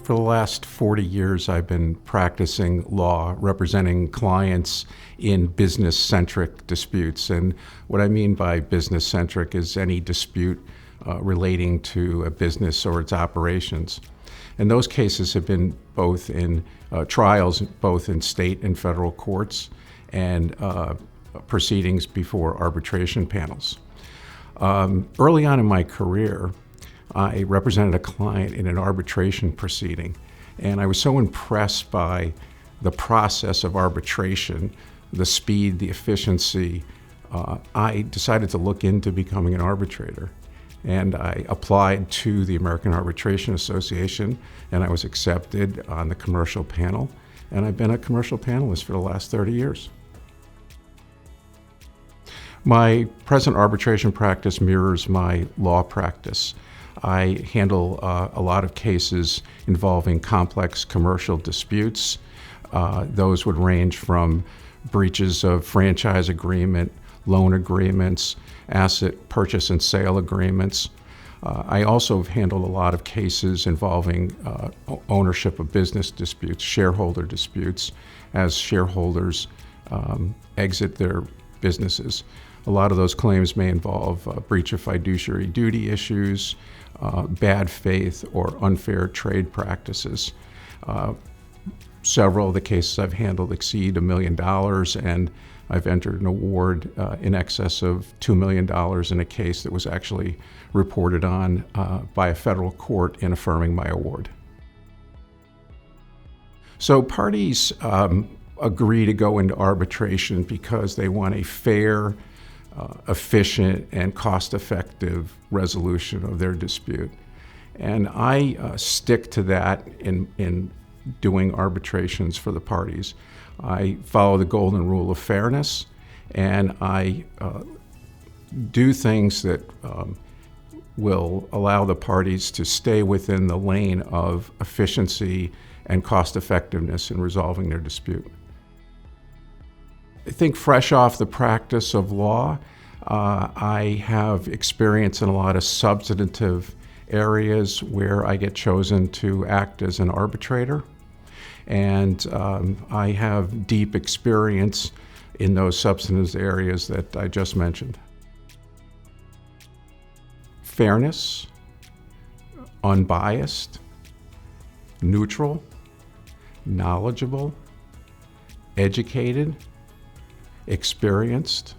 For the last 40 years, I've been practicing law, representing clients in business-centric disputes. And what I mean by business-centric is any dispute relating to a business or its operations. And those cases have been both in trials, both in state and federal courts, and proceedings before arbitration panels. Early on in my career, I represented a client in an arbitration proceeding, and I was so impressed by the process of arbitration, the speed, the efficiency, I decided to look into becoming an arbitrator. And I applied to the American Arbitration Association, and I was accepted on the commercial panel, and I've been a commercial panelist for the last 30 years. My present arbitration practice mirrors my law practice. I handle a lot of cases involving complex commercial disputes. Those would range from breaches of franchise agreement, loan agreements, asset purchase and sale agreements. I also have handled a lot of cases involving ownership of business disputes, shareholder disputes, as shareholders exit their businesses. A lot of those claims may involve breach of fiduciary duty issues, bad faith, or unfair trade practices. Several of the cases I've handled exceed $1 million, and I've entered an award in excess of $2 million in a case that was actually reported on by a federal court in affirming my award. So parties agree to go into arbitration because they want a fair, efficient, and cost-effective resolution of their dispute. And I stick to that in doing arbitrations for the parties. I follow the golden rule of fairness, and I do things that will allow the parties to stay within the lane of efficiency and cost-effectiveness in resolving their dispute. I think fresh off the practice of law, I have experience in a lot of substantive areas where I get chosen to act as an arbitrator. And I have deep experience in those substantive areas that I just mentioned. Fairness, unbiased, neutral, knowledgeable, educated, experienced,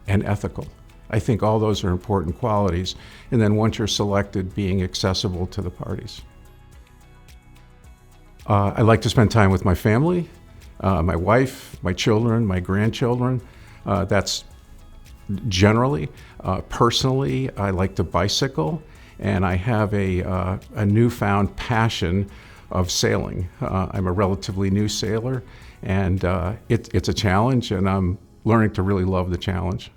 and ethical. I think all those are important qualities. And then once you're selected, being accessible to the parties. I like to spend time with my family, my wife, my children, my grandchildren. That's generally. Personally, I like to bicycle, and I have a newfound passion of sailing. I'm a relatively new sailor, and it's a challenge, and I'm learning to really love the challenge.